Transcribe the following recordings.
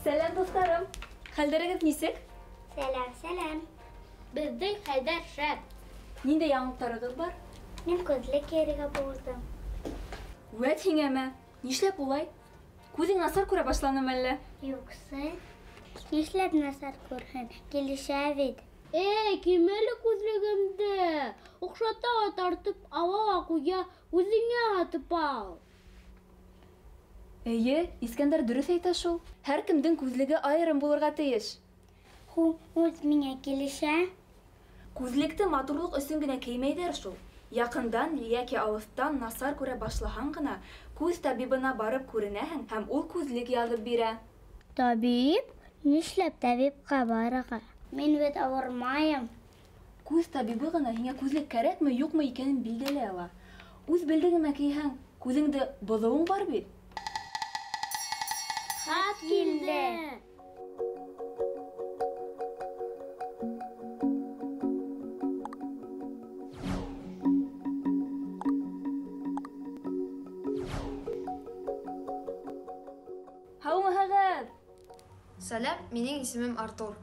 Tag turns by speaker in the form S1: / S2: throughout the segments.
S1: Selam dostlarım. Хәлдәрегез нисек?
S2: Selam.
S3: Безнең хәлдәр шәп.
S1: Нинди яңлыктарыгыз бар?
S2: Мин күзлек кереге булдым.
S1: Вәт һиңәме? Нишләп улай? Күзең насар күрә башланымы әллә?
S2: Юксы. Нишләп насар күрһен? Килешә бит.
S3: Кимәле күзлегемдә. Охшата тартып авага куя, үзеңә атып ал.
S1: Әйе, Искәндәр дөрес әйтә шул. Һәр кемдең күзлеге аерым булырга тиеш.
S2: Үз миңа килешә?
S1: Күзлекте матурлык өсөн генә кеймәйдәр шул. Якындан яки алыстан насар күрә башлаһаң гына, күз табибына барып күренәһең һәм ул күзлек язып бирә.
S2: Табиб? Нишләп табибка барырга? Мин бит авырмайым.
S1: Күз табибы гына һиңә күзлек кәрәкме, юкмы икәнен билдәләй ала. Үз белдегемә кейһәң, күзеңдә бозылуың бар бит.
S3: Хат килде.
S1: Һаумыһығыҙ!
S4: Сәлам, минең исемем Артур.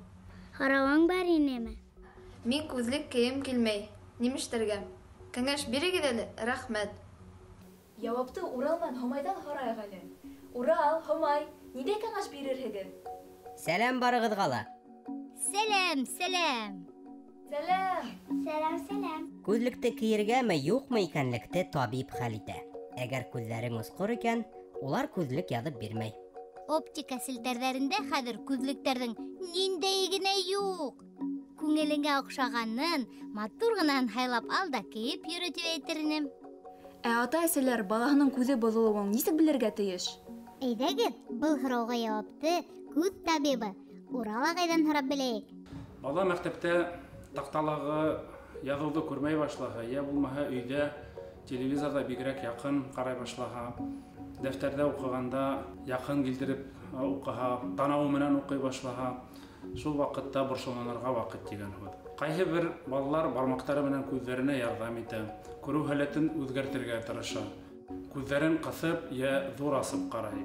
S2: Һорауың бар инеме?
S4: Мин күзлек кейем килмәй. Нимештәргә? Кәңәш бирегеҙ әле, рәхмәт.
S1: Яуапты Урал менән Һомайҙан һорайыҡ әле. Урал, Һомай, ниндәй кәңәш бирерһегеҙ?
S5: Сәләм барығыҙға ла.
S2: Сәлам.
S1: Сәләм!
S2: Сәлам.
S5: Күҙлекте кейергәме, юҡмы икәнлекте табип хәл итә. Әгәр күҙҙәрең осҡор икән, улар күҙлек яҙып бирмәй.
S6: Оптика селтәрҙәрендә хәҙер күҙлектәрҙең ниндәй генә юҡ. Күңелеңә оҡшағанын матур ғынан һайлап ал да кейеп йөрө тип әйтерһең.
S1: Ата-әсәләр балаһының күҙе боҙолоуын нисек белергә тейеш?
S6: Әйҙәгеҙ, был һорауға яуапты күҙ табибы Урал ағайҙан һорап беләйек.
S7: Бала мәктәптә таҡталағы яҙыуҙы күрмәй башлаһа, йә булмаһа өйҙә телевизорҙа бигерәк яҡын ҡарай башлаһа, дәфтәрҙә уҡығанда яҡын килтереп уҡыһа, танауы менән уҡый башлаһа, шул ваҡытта борсоланырға ваҡыт тигән һүҙ. Ҡайһы бер балалар бармаҡтары менән күҙҙәренә ярҙам итә, күреү һәләтен үҙгәртергә тырыша. Күҙҙәрен ҡыҫып йә ҙур асып ҡарай.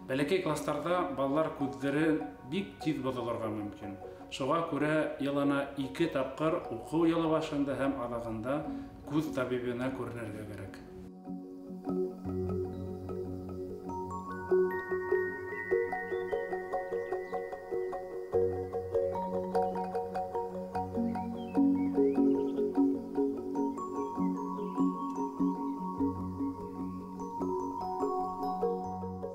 S7: Бәләкәй кластарҙа балалар күҙҙәре бик тиҙ боҙолорға мөмкин. Шуға күрә йылына 2 тапҡыр уҡыу йылы башында һәм аҙағында күҙ табибына күренергә кәрәк.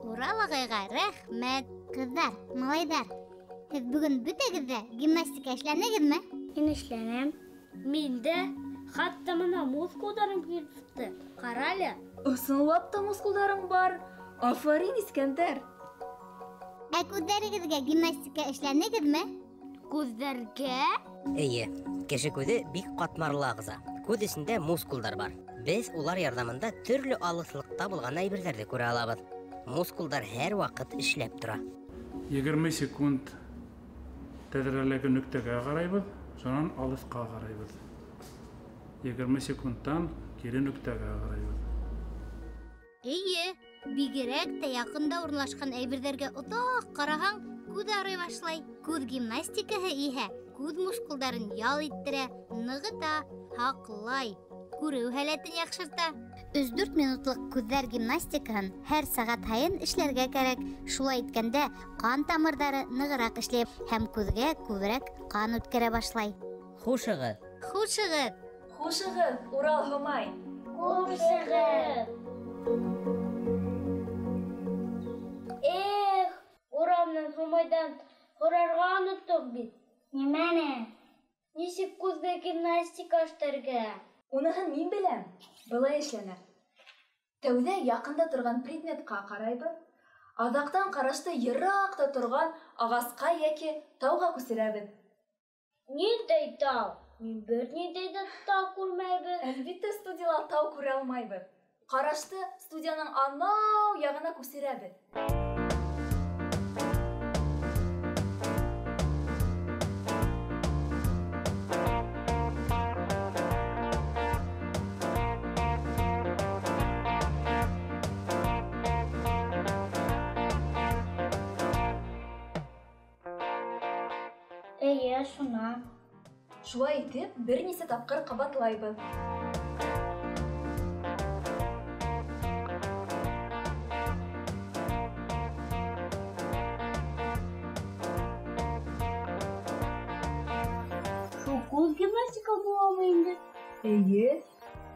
S6: Урал ағайға рәхмәт. Ҡыҙҙар, малайҙар, һеҙ бөгөн бөтәгеҙ ҙә гимнастика эшләнегеҙме?
S2: Мин эшләнәм.
S3: Мин дә хатта мына мускулдарым килеп сыҡты. Ҡара әле.
S1: Ысынлап та мускулдарың бар. Афарин, Искәндәр.
S6: Ә күҙҙәрегеҙгә гимнастика эшләнегеҙме?
S3: Күҙҙәргә?
S5: Эйе, кеше күҙе бик ҡатмарлы ағза. Күҙ эсендә мускулдар бар. Беҙ улар ярҙамында төрлө алыҫлыҡта булған әйберҙәрҙе күрә алабыҙ. Мускулдар һәр ваҡыт эшләп тора.
S7: 20 секунд тәҙрәләге нөктәгә ҡарайбыҙ, шунан алыҫҡа ҡарайбыҙ. 20 секундтан кире нөктәгә ҡарайбыҙ.
S6: Эйе, бигерәк тә яҡында урынлашҡан әйберҙәргә оҙаҡ ҡараһаң, күҙ арый башлай. Күҙ гимнастикаһы иһә күҙ мускулдарын ял иттерә, нығыта, һаҡлай, күреү һәләтен яҡшырта. 3-4 минутлыҡ күҙҙәр гимнастикаһын һәр сәғәт һайын эшләргә кәрәк. Шулай иткәндә ҡан тамырҙары нығыраҡ эшләй һәм күҙгә күберәк ҡан үткәрә башлай.
S5: Хушығыҙ!
S6: Хушығыҙ!
S1: Хушығыҙ, Урал, Һомай.
S2: Ҡушығыҙ!
S3: Урал менән Һомайҙан һорарға оноттоҡ бит.
S2: Нимәне?
S3: Нисек күҙгә гимнастика эшләргә?
S1: Уныһын мин беләм. Былай эшләнә. Тәүҙә яҡында торған предметҡа ҡарайбыҙ. Аҙаҡтан ҡарашты йыраҡта торған ағасҡа йәки тауға күсерәбеҙ.
S3: Ниндәй тау? Мин бер ниндәй ҙә тау күрмәйбеҙ.
S1: Әлбиттә, студияла тау күрә алмайбыҙ. Ҡарашты студияның анау яғына күсерәбеҙ.
S2: шуна.
S1: Шулай итеп, бернисә тапкыр кабатлайбыз.
S3: Күз гимнастика буламы инде?
S1: Әйе.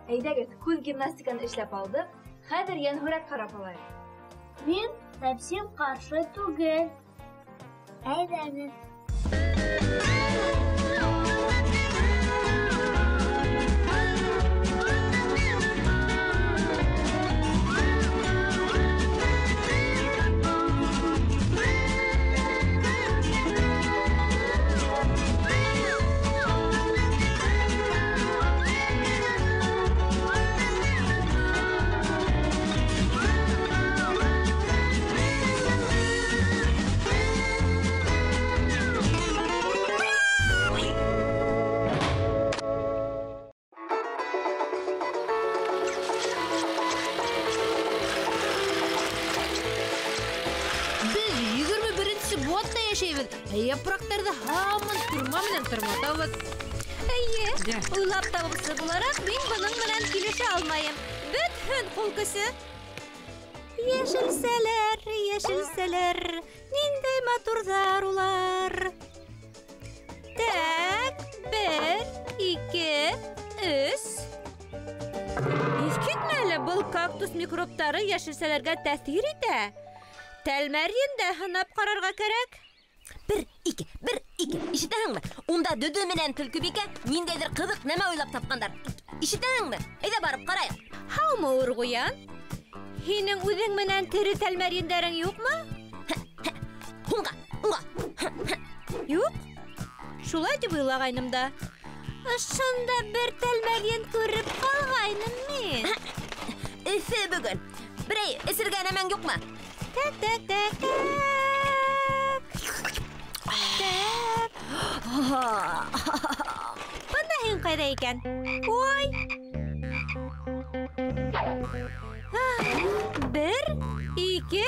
S1: Әйдәгез, күз гимнастиканы эшләп алдык. Хәзер янһүрәт карап алайык.
S3: Мин совсем каршы түгел.
S2: Әйдәгез.
S8: Biz 21-нче бутта яшәйбез. Япрактарда һаман турма белән тырматабыз.
S6: Әйе, уйлап табысы буларак мин буның белән килешә алмаем. Бөтен кул көсе. Яшелсәләр, ниндәй матурдар улар. Так, 1, 2, 3.
S8: Искитмәле, был кактус микроблары яшелсәләргә тәэсир итә. Тәлмәрйен дә һынап карарга кирәк.
S5: 1, 2, 1, 2. Ишетәһеңме? Унда Дөдө менән Төлкебикә ниндәйдер кызык нәмә уйлап тапкандар. Ишетәһеңме? Әйдә барып караек.
S8: Һаумы, Ургуян? Һинең үзең менән тере тәлмәрйендәрең юкмы?
S5: Унга.
S8: Юк. Шулай дип уйлагайным да. Шунда бер тәлмәрйен күреп калгайным мин.
S5: Эфе бүген. Берәй эсергә нәмәң юкмы?
S8: Так. Бында һин кайда икән? Ой. 1, 2, 3.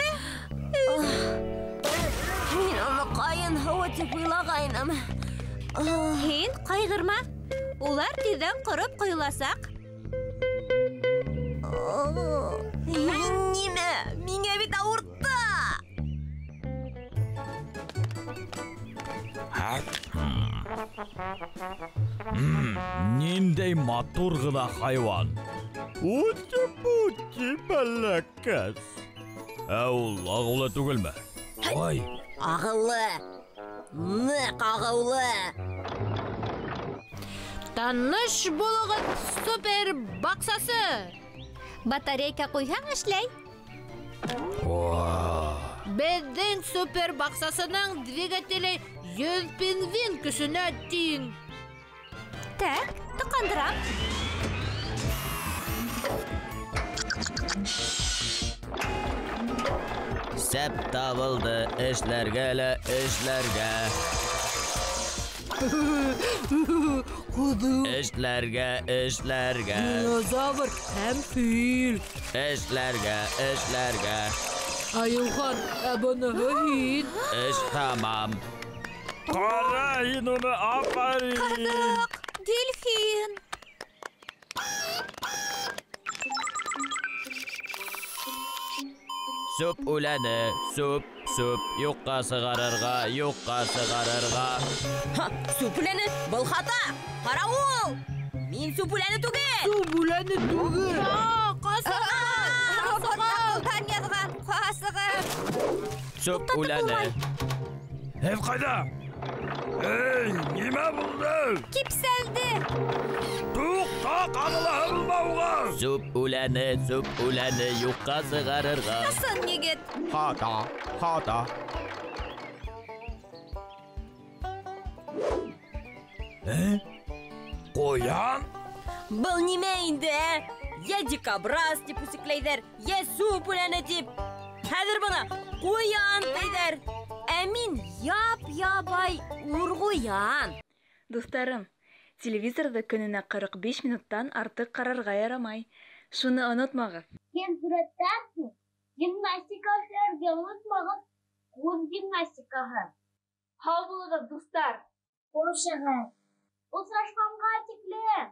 S5: Мин аны кайын һава дип уйлагайным.
S8: Һин кайгырма. Улар тиздән корып коеласак.
S5: Нимә? Миңа бит авырта.
S9: Ниндәй матур гына хайван. Ути-пути бәләкәс. Ә ул агылы түгелме? Ой.
S5: Агылы. Нык агылы.
S8: Таныш булыгыз, супер баксасы.
S6: Батарейка куйһаң эшләй.
S8: Безнең супер баксасының двигателе 100 пингвин көсенә тиң.
S6: Так, тыкандырам.
S9: Сәп табылды, эшләргә. Эшләргә.
S8: Динозавр һәм фил.
S9: Эшләргә.
S8: Аюхан, буныһы һин.
S9: Тамам. Кара уны афарин.
S6: Дельфин.
S9: Суп үләне, суп. Юкка сыгарырга.
S5: Сүпүләне, был хата. Каравыл. Мин сүпүләне түгел.
S8: Бүләне түгел.
S6: Акылдан язган касыгым.
S9: Суп үләне. Һәм кайда? Эй, нимә булды?
S6: Кипсәлде.
S9: Тукта, кагылабызмауга. Суп үләне юкка сыгарырга.
S6: Сын егет.
S9: Хата. Куян?
S5: Был нимә инде? Я дикобраз дип үсекләйдер, я сүпүләне дип. Хәзер бына куян дидер. Ә мин яп-ябай Ургуян.
S1: Дусларым, телевизорда көненә 45 минуттан артык карарга ярамай. Шуны онытмагыз.
S3: Кен сурәттән гимнастика эшләргә онытмагыз. Күз гимнастикаһы.
S1: Һау булыгыз, дуслар.
S2: Ушығыр. Осрашқанға тиклем.